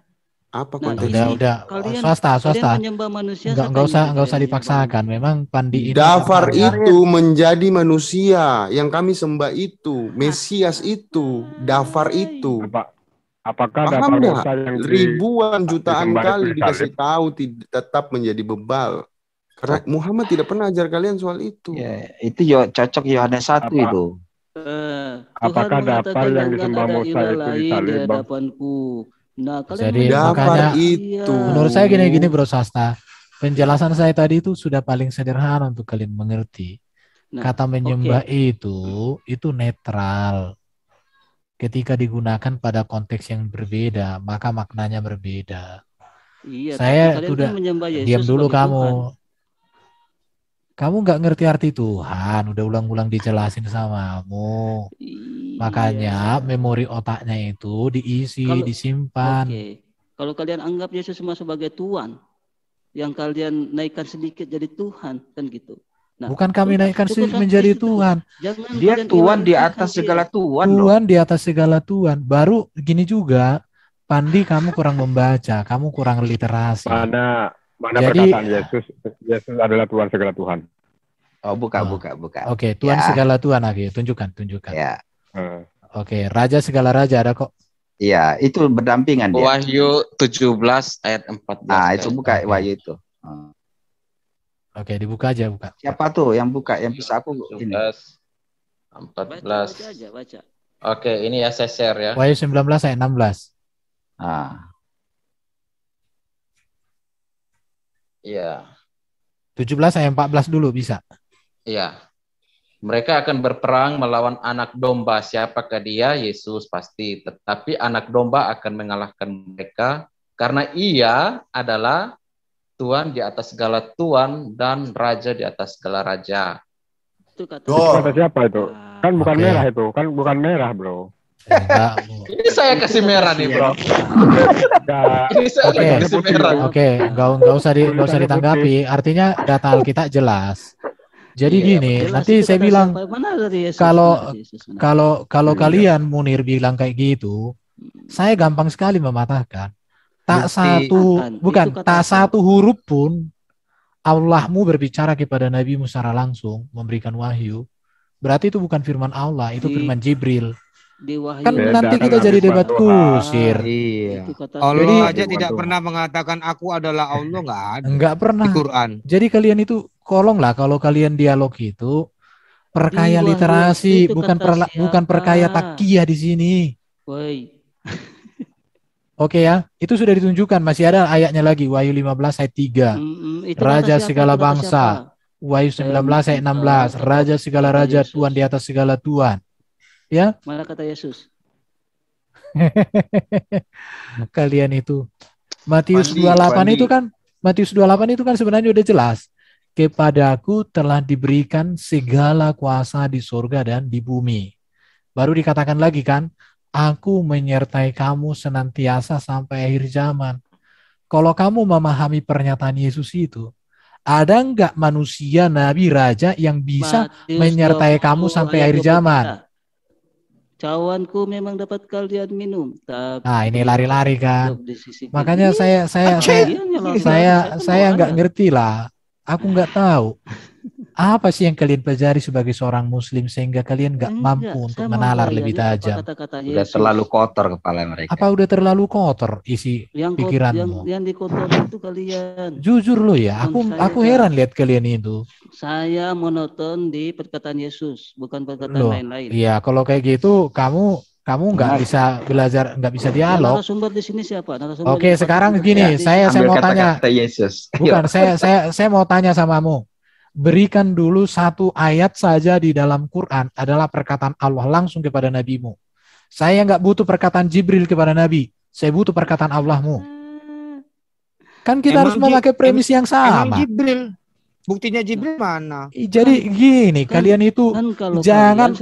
Speaker 10: Apa
Speaker 7: Nah,
Speaker 10: konteksnya?
Speaker 1: Udah.
Speaker 7: Kalian
Speaker 1: Swasta.
Speaker 7: menyembah manusia.
Speaker 1: Enggak
Speaker 7: siapa
Speaker 1: usah
Speaker 7: yang
Speaker 1: dipaksakan. Memang Pandi ini
Speaker 10: Dafar
Speaker 1: apa-
Speaker 10: itu menjadi manusia. Yang kami sembah itu, Mesias itu, dafar itu.
Speaker 9: Apakah
Speaker 10: Paham
Speaker 9: dafar
Speaker 10: nggak?
Speaker 9: Musa yang
Speaker 10: Ribuan jutaan
Speaker 9: disembah
Speaker 10: kali
Speaker 9: itu
Speaker 10: dikasih
Speaker 9: disalib?
Speaker 10: tahu tetap menjadi bebal. Karena Muhammad tidak pernah ajar kalian soal itu.
Speaker 8: Ya, itu cocok Yohanes 1
Speaker 9: Apa?
Speaker 8: itu.
Speaker 7: Tuhan
Speaker 9: Apakah
Speaker 7: mengatakan
Speaker 9: daftar yang
Speaker 7: jangan
Speaker 9: disembah
Speaker 7: ada
Speaker 9: Musa
Speaker 7: ilah
Speaker 9: itu
Speaker 7: lain di
Speaker 9: disalib, Bang?
Speaker 7: hadapanku. Nah, kalian
Speaker 1: Jadi
Speaker 7: menyembah
Speaker 10: Dafar
Speaker 1: makanya
Speaker 10: itu.
Speaker 1: menurut saya gini Bro Sasta. Penjelasan saya tadi itu sudah paling sederhana untuk kalian mengerti.
Speaker 7: Nah,
Speaker 1: Kata menyembah itu netral. Ketika digunakan pada konteks yang berbeda, maka maknanya berbeda.
Speaker 7: Iya,
Speaker 1: Saya
Speaker 7: tapi kalian
Speaker 1: udah
Speaker 7: kan menyembah Yesus
Speaker 1: diam dulu
Speaker 7: sebagai
Speaker 1: kamu.
Speaker 7: Tuhan.
Speaker 1: Kamu nggak ngerti arti Tuhan, udah ulang-ulang dijelasin samamu. Makanya memori otaknya itu diisi,
Speaker 7: Kalau-
Speaker 1: disimpan.
Speaker 7: Oke. Kalau kalian anggap Yesus cuma sebagai Tuhan, yang kalian naikkan sedikit jadi Tuhan, kan gitu. Nah,
Speaker 1: Bukan kami naikkan
Speaker 7: cukup
Speaker 1: menjadi
Speaker 7: itu.
Speaker 1: Tuhan.
Speaker 7: Jangan
Speaker 8: Dia
Speaker 7: kalian
Speaker 8: Tuhan di
Speaker 7: hierarkikan
Speaker 8: atas
Speaker 7: dia.
Speaker 8: segala Tuhan loh.
Speaker 1: Tuhan di atas segala Tuhan. Baru gini juga, Pandi kamu kurang membaca, kamu kurang literasi.
Speaker 9: Mana
Speaker 1: Jadi-
Speaker 9: perkataan Yesus adalah Tuhan segala Tuhan.
Speaker 8: Oh, buka.
Speaker 1: Oke, Tuhan
Speaker 8: Ya.
Speaker 1: segala Tuhan lagi. Tunjukkan.
Speaker 8: Ya.
Speaker 1: Oke, Raja segala raja ada kok.
Speaker 8: Iya, itu berdampingan dia.
Speaker 6: Wahyu 17 ayat 14.
Speaker 8: Ah, itu buka
Speaker 1: Oke.
Speaker 8: Wahyu itu.
Speaker 1: Oke, dibuka aja, buka.
Speaker 8: Siapa tuh yang buka? Yang bisa aku ini.
Speaker 6: 14, 14.
Speaker 7: Baca aja, baca.
Speaker 6: Oke, ini ya saya share ya.
Speaker 1: Wahyu 19 ayat 16.
Speaker 8: Ah,
Speaker 6: Iya.
Speaker 1: 17 ayat 14 dulu bisa.
Speaker 6: Iya. Mereka akan berperang melawan anak domba. Siapakah dia? Yesus pasti. Tetapi anak domba akan mengalahkan mereka karena ia adalah Tuhan di atas segala Tuhan dan Raja di atas segala Raja.
Speaker 7: Itu kata
Speaker 9: Itu kata siapa itu? Kan bukan
Speaker 1: Oke.
Speaker 9: merah itu, kan bukan merah, bro.
Speaker 1: Enggak.
Speaker 6: Ini saya kasih merah nih, bro.
Speaker 9: Nah,
Speaker 6: Ini saya
Speaker 1: Oke.
Speaker 6: kasih merah.
Speaker 1: Oke, nggak usah ditanggapi. Artinya data Alkitab jelas. Jadi
Speaker 6: Iya,
Speaker 1: gini,
Speaker 7: jelas
Speaker 1: nanti
Speaker 7: itu
Speaker 1: saya
Speaker 7: kata
Speaker 1: bilang
Speaker 7: siapa? Mana dari Yesus?
Speaker 1: kalau
Speaker 7: Mana dari Yesus? Mana?
Speaker 1: kalau kalian Munir bilang kayak gitu, saya gampang sekali mematahkan. Tak
Speaker 8: Bukti.
Speaker 1: satu,
Speaker 7: Akan.
Speaker 1: bukan
Speaker 7: Itu kata
Speaker 1: tak
Speaker 7: apa?
Speaker 1: satu huruf pun Allahmu berbicara kepada nabimu secara langsung, memberikan wahyu. Berarti itu bukan firman Allah, itu
Speaker 7: Di-
Speaker 1: firman Jibril.
Speaker 7: Di Wahyu.
Speaker 1: Kan
Speaker 9: Beda
Speaker 1: nanti
Speaker 9: kan
Speaker 1: kita jadi
Speaker 9: firman
Speaker 1: debat
Speaker 9: Tuhan.
Speaker 1: kusir.
Speaker 8: iya.
Speaker 7: Itu kata
Speaker 4: Allah
Speaker 1: Jadi-
Speaker 4: aja tidak pernah mengatakan aku adalah Allah, nggak ada
Speaker 1: Enggak
Speaker 4: di
Speaker 1: pernah.
Speaker 4: Quran.
Speaker 1: Jadi kalian itu kolonglah kalau kalian dialog itu perkaya
Speaker 7: Di Wahyu
Speaker 1: literasi,
Speaker 7: itu
Speaker 1: bukan
Speaker 7: kata
Speaker 1: bukan perkaya
Speaker 7: siapa?
Speaker 1: takiyah di sini.
Speaker 7: Woi,
Speaker 1: Oke ya, itu sudah ditunjukkan. Masih ada ayatnya lagi, Wahyu 15 ayat 3.
Speaker 7: itu
Speaker 1: Raja
Speaker 7: kata siapa?
Speaker 1: segala
Speaker 7: Itu kata
Speaker 1: bangsa.
Speaker 7: siapa?
Speaker 1: Wahyu 19 ayat 16. Raja segala
Speaker 7: kata
Speaker 1: raja,
Speaker 7: Yesus.
Speaker 1: Tuhan di atas segala Tuhan. Ya,
Speaker 7: Mana kata Yesus?
Speaker 1: kalian itu. Matius
Speaker 10: Fandi,
Speaker 1: 28
Speaker 10: Fandi.
Speaker 1: itu kan, Matius 28 itu kan sebenarnya udah jelas. Kepadaku telah diberikan segala kuasa di surga dan di bumi. Baru dikatakan lagi kan, aku menyertai kamu senantiasa sampai akhir zaman. Kalau kamu memahami pernyataan Yesus itu, ada enggak manusia, nabi, raja yang bisa
Speaker 7: Matius
Speaker 1: menyertai
Speaker 7: 20
Speaker 1: kamu sampai
Speaker 7: ayat
Speaker 1: akhir
Speaker 7: 23.
Speaker 1: zaman?
Speaker 7: Cawanku memang dapat kalian minum, tapi
Speaker 1: Nah, ini lari-lari kan.
Speaker 7: di sisi
Speaker 1: Makanya
Speaker 7: kiri.
Speaker 1: saya nggak ngerti lah. Aku nggak tahu apa sih yang kalian pelajari sebagai seorang Muslim sehingga kalian nggak mampu untuk menalar lebih tajam.
Speaker 8: Udah terlalu kotor kepala mereka.
Speaker 1: Apa udah terlalu kotor isi pikiranmu?
Speaker 7: Yang dikotori itu kalian.
Speaker 1: Jujur lo ya, aku heran lihat kalian itu.
Speaker 7: Saya monoton di perkataan Yesus, bukan perkataan
Speaker 1: Loh,
Speaker 7: lain-lain.
Speaker 1: iya kalau kayak gitu kamu nggak bisa belajar, nggak bisa dialog.
Speaker 7: Narasumber di sini siapa? Narasumber
Speaker 1: Oke, sekarang gini, saya mau tanya.
Speaker 8: Yesus.
Speaker 1: Bukan, saya mau tanya samamu. Berikan dulu satu ayat saja di dalam Quran adalah perkataan Allah langsung kepada nabimu. Saya nggak butuh perkataan Jibril kepada nabi. Saya butuh perkataan Allahmu. Kan kita harus memakai premis yang sama.
Speaker 4: Emang Jibril. Buktinya Jibril mana?
Speaker 1: Jadi gini, kalian itu jangan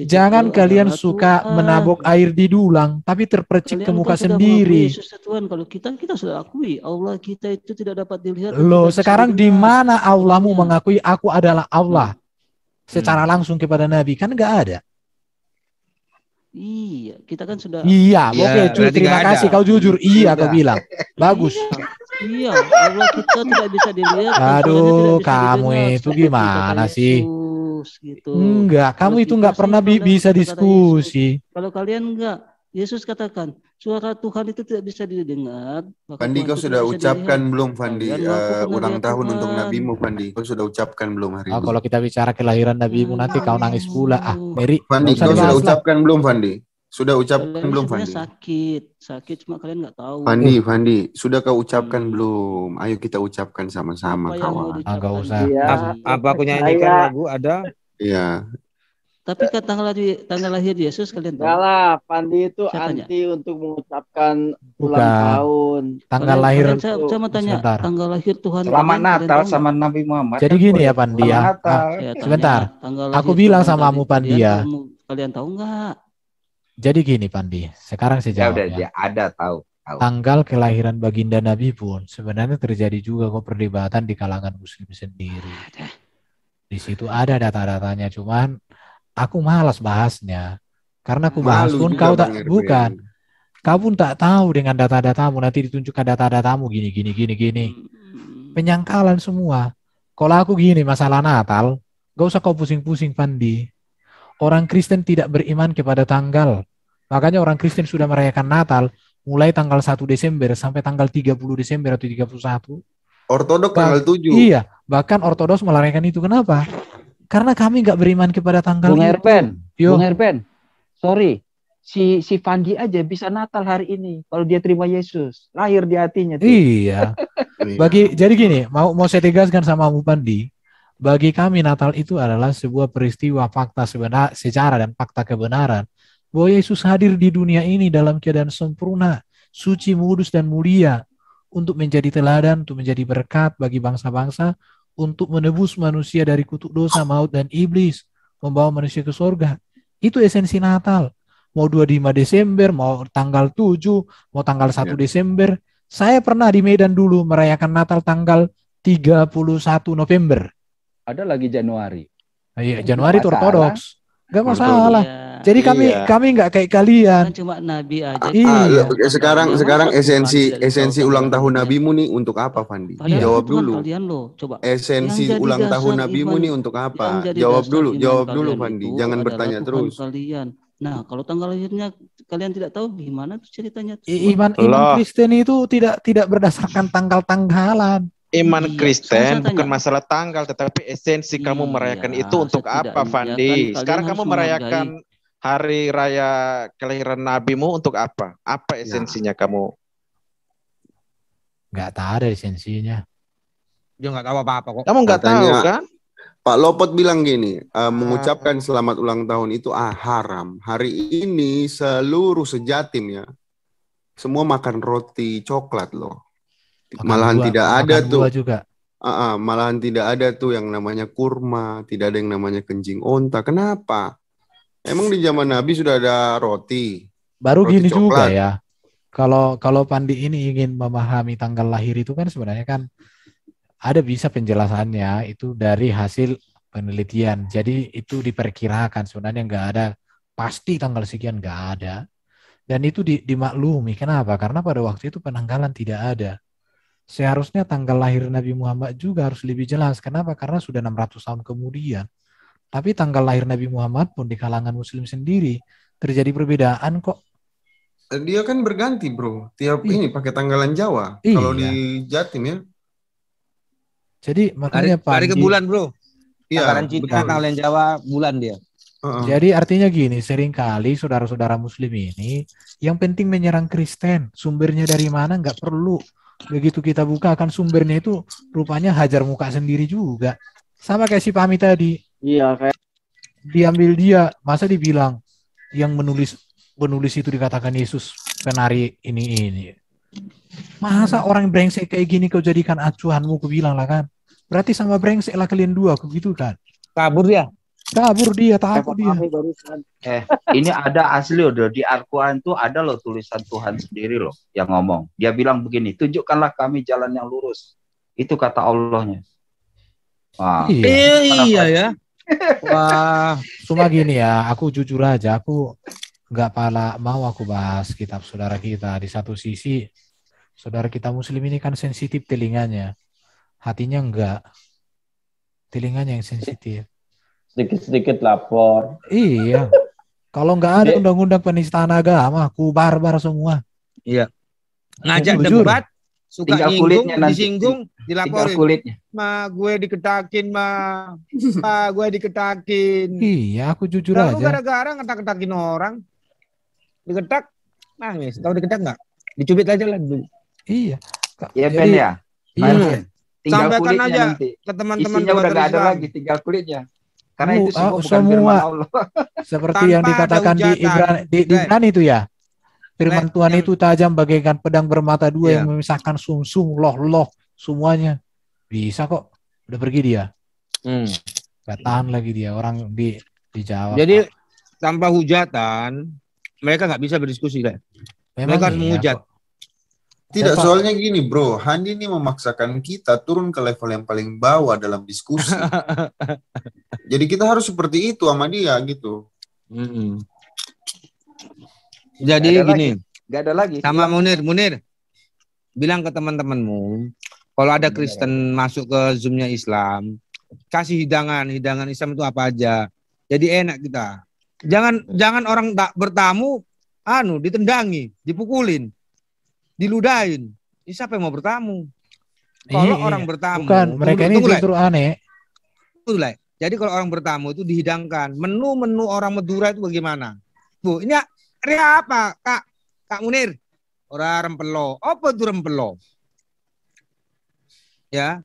Speaker 1: jangan kalian suka menabok air di dulang, tapi terpercik ke muka sendiri.
Speaker 7: Yesus Tuhan, kalau kita sudah akui Allah kita itu tidak dapat dilihat.
Speaker 1: Loh, sekarang di mana Allahmu mengakui aku adalah Allah secara langsung kepada Nabi? Kan nggak ada.
Speaker 7: Iya, kita kan sudah.
Speaker 1: Iya, oke, terima kasih kau jujur. Iya, kau bilang. Bagus.
Speaker 7: Iya, Allah kita tidak bisa dilihat.
Speaker 1: Aduh, kamu itu gimana sih?
Speaker 7: Gitu.
Speaker 1: Enggak, kamu itu enggak pernah bisa diskusi.
Speaker 7: Kalau kalian enggak, Yesus katakan suara Tuhan itu tidak bisa didengar.
Speaker 10: Fandi, kau sudah ucapkan belum, Fandi, ulang tahun untuk nabimu, Fandi? Kau sudah ucapkan belum hari ini?
Speaker 1: Kalau kita bicara kelahiran nabimu, nanti kau nangis pula. Mary,
Speaker 10: Fandi, kau sudah ucapkan belum, Fandi? Sudah ucapkan belum, Fandi?
Speaker 7: Sakit, cuma kalian nggak tahu.
Speaker 10: Fandi, sudah kau ucapkan belum? Ayo kita ucapkan sama-sama, kawan.
Speaker 1: Enggak usah.
Speaker 4: Apa aku nyanyikan lagu ada?
Speaker 10: Iya.
Speaker 7: Tapi kan tanggal lahir Yesus kalian tahu?
Speaker 3: Enggak lah, Fandi itu
Speaker 7: Siapanya?
Speaker 3: anti untuk mengucapkan ulang tahun.
Speaker 1: Tanggal lahir.
Speaker 7: Saya mau tanya, tanggal lahir Tuhan.
Speaker 8: Selamat Natal sama Nabi Muhammad.
Speaker 1: Jadi gini ya, Pandia. Sebentar. Aku bilang samamu, Pandia.
Speaker 7: Kalian tahu nggak?
Speaker 1: Jadi gini, Pandi. Sekarang saya jawab ya.
Speaker 8: Ada tahu.
Speaker 1: Tanggal kelahiran baginda Nabi pun sebenarnya terjadi juga kok perdebatan di kalangan Muslim sendiri. Di situ ada data-datanya, cuman aku malas bahasnya. Karena aku bahas pun kau tak bukan. Kau pun tak tahu dengan data-datamu, nanti ditunjukkan data-datamu gini. Penyangkalan semua. Kalau aku gini, masalah Natal, gak usah kau pusing-pusing, Pandi. Orang Kristen tidak beriman kepada tanggal. Makanya orang Kristen sudah merayakan Natal mulai tanggal 1 Desember sampai tanggal 30 Desember atau 31.
Speaker 10: Ortodok tanggal 7.
Speaker 1: Iya, bahkan Ortodoks merayakan itu. Kenapa? Karena kami nggak beriman kepada tanggal
Speaker 8: Bung
Speaker 1: itu.
Speaker 8: Erben,
Speaker 1: Yo.
Speaker 8: Bung Erben, sorry, si Fandi aja bisa Natal hari ini kalau dia terima Yesus, lahir di hatinya tuh.
Speaker 1: Iya. Jadi gini, mau saya tegaskan sama Mu Pandi, bagi kami Natal itu adalah sebuah peristiwa fakta secara dan fakta kebenaran bahwa Yesus hadir di dunia ini dalam keadaan sempurna, suci, kudus dan mulia untuk menjadi teladan, untuk menjadi berkat bagi bangsa-bangsa, untuk menebus manusia dari kutuk dosa, maut dan iblis, membawa manusia ke surga. Itu esensi Natal. Mau 25 Desember, mau tanggal 7, mau tanggal 1 Desember. Saya pernah di Medan dulu merayakan Natal tanggal 31 November.
Speaker 8: Ada lagi Januari.
Speaker 1: Iya, Januari itu Ortodoks. Gak masalah.
Speaker 7: Iya.
Speaker 1: Jadi kami nggak kayak kalian.
Speaker 7: Kan cuma Nabi aja.
Speaker 1: Iya.
Speaker 10: Sekarang esensi ulang tahun nabimu nih untuk apa, Fandi? Jawab dulu.
Speaker 7: Coba.
Speaker 10: Esensi ulang tahun nabimu nih untuk apa? Jawab dulu, Fandi. Jangan bertanya terus.
Speaker 7: Kalian. Nah, kalau tanggal lahirnya kalian tidak tahu gimana tuh ceritanya?
Speaker 1: Iman Kristen itu tidak berdasarkan tanggal-tanggalan.
Speaker 6: Iman Kristen bukan masalah tanggal, tetapi esensi kamu merayakan itu untuk apa, Fandi? Sekarang kamu merayakan hari raya kelahiran nabimu untuk apa? Apa esensinya kamu?
Speaker 1: Nggak ada esensinya.
Speaker 4: Dia nggak tahu apa-apa kok.
Speaker 6: Kamu nggak tahu kan?
Speaker 10: Pak Lopot bilang gini, mengucapkan selamat ulang tahun itu haram. Hari ini seluruh sejatim ya, semua makan roti coklat loh. Malahan tidak ada tuh. Malahan tidak ada tuh yang namanya kurma, tidak ada yang namanya kencing onta. Kenapa? Emang di zaman Nabi sudah ada roti.
Speaker 1: Baru
Speaker 10: roti
Speaker 1: gini
Speaker 10: coklat.
Speaker 1: Juga ya. Kalau Pandi ini ingin memahami tanggal lahir itu kan sebenarnya kan ada bisa penjelasannya itu dari hasil penelitian. Jadi itu diperkirakan, sebenarnya nggak ada pasti tanggal sekian, nggak ada. Dan itu dimaklumi. Kenapa? Karena pada waktu itu penanggalan tidak ada. Seharusnya tanggal lahir Nabi Muhammad juga harus lebih jelas. Kenapa? Karena sudah 600 tahun kemudian. Tapi tanggal lahir Nabi Muhammad pun di kalangan Muslim sendiri terjadi perbedaan kok.
Speaker 10: Dia kan berganti, bro. Tiap ini pakai tanggalan Jawa.
Speaker 1: Iya.
Speaker 10: Kalau di Jatim ya.
Speaker 1: Jadi makanya
Speaker 4: hari ke bulan, bro.
Speaker 10: Iya.
Speaker 4: Tanggalan Jawa bulan dia.
Speaker 1: Jadi artinya gini, seringkali saudara-saudara Muslim ini yang penting menyerang Kristen. Sumbernya dari mana nggak perlu. Begitu kita buka akan sumbernya itu rupanya hajar muka sendiri juga. Sama kayak si Pami tadi.
Speaker 3: Iya, kayak
Speaker 1: diambil dia, masa dibilang yang menulis itu dikatakan Yesus penari ini. Masa orang brengsek kayak gini kau jadikan acuanmu, kau bilang lah kan. Berarti sama brengsek lah kalian dua, begitu kan.
Speaker 4: Kabur dia,
Speaker 1: takut dia.
Speaker 8: Ini ada asli loh, di Al-Quran tuh ada loh tulisan Tuhan sendiri loh yang ngomong. Dia bilang begini, tunjukkanlah kami jalan yang lurus. Itu kata Allahnya. Wah,
Speaker 4: iya ya. Wah,
Speaker 1: cuma gini ya, aku jujur aja, aku nggak mau aku bahas kitab saudara kita. Di satu sisi, saudara kita Muslim ini kan sensitif telinganya, hatinya enggak. Telinganya yang sensitif.
Speaker 11: Sedikit-sedikit lapor.
Speaker 1: Iya. Kalau nggak ada undang-undang penistaan agama, aku barbar semua.
Speaker 4: Iya. Ngajak debat, suka nyinggung, disinggung, dilaporin.
Speaker 8: Kulitnya.
Speaker 4: Gue diketakin, gue diketakin.
Speaker 1: Iya, aku jujur aja.
Speaker 4: Lalu gara-gara ngetak-ketakin orang, diketak, nangis. Tahu diketak nggak? Dicubit aja lah dulu.
Speaker 1: Iya.
Speaker 8: Iya, Ben ya.
Speaker 4: Sampaikan aja nanti ke teman-teman
Speaker 8: udah nggak ada lagi, tinggal kulitnya. Karena itu semua bukan
Speaker 1: semua
Speaker 8: firman Allah.
Speaker 1: Seperti yang dikatakan di Ibrani itu ya. Firman Tuhan itu tajam bagaikan pedang bermata dua yang memisahkan sumsum, loh, semuanya. Bisa kok. Udah pergi dia. Gak tahan lagi dia. Orang dijawab.
Speaker 4: Jadi tanpa hujatan, mereka nggak bisa berdiskusi kan? Mereka harus menghujat.
Speaker 10: Tidak, soalnya gini bro, Handi ini memaksakan kita turun ke level yang paling bawah dalam diskusi. Jadi kita harus seperti itu sama dia gitu.
Speaker 4: Jadi gini,
Speaker 8: nggak ada lagi.
Speaker 4: Sama Munir, bilang ke teman-temanmu, Kalau ada Kristen masuk ke Zoom-nya Islam, kasih hidangan Islam itu apa aja. Jadi enak kita. Jangan orang tak bertamu ditendangi, dipukulin, diludahin. Ini siapa yang mau bertamu? Kalau orang bertamu,
Speaker 1: bukan mereka ini justru aneh.
Speaker 4: Itulah. Jadi kalau orang bertamu itu dihidangkan. Menu orang Madura itu bagaimana? Bu, ini apa, Kak Munir? Orang rempelo. Apa itu rempelo? Ya.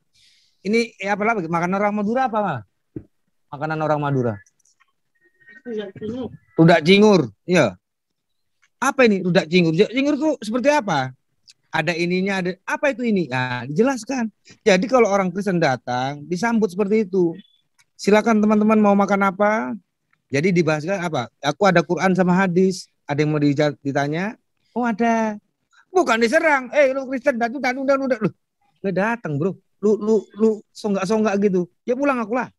Speaker 4: Ini apa lagi? Makanan orang Madura apa, Ma? Makanan orang Madura. Rudak cingur. Iya. Apa ini rudak cingur? Cingur itu seperti apa? Ada ininya, ada apa itu ini? Nah, dijelaskan. Jadi kalau orang Kristen datang, disambut seperti itu. Silakan teman-teman mau makan apa? Jadi dibahaskan apa? Aku ada Quran sama hadis. Ada yang mau ditanya? Oh ada. Bukan diserang. Lu Kristen udah lu datang bro. Lu songgak gitu. Ya pulang aku lah.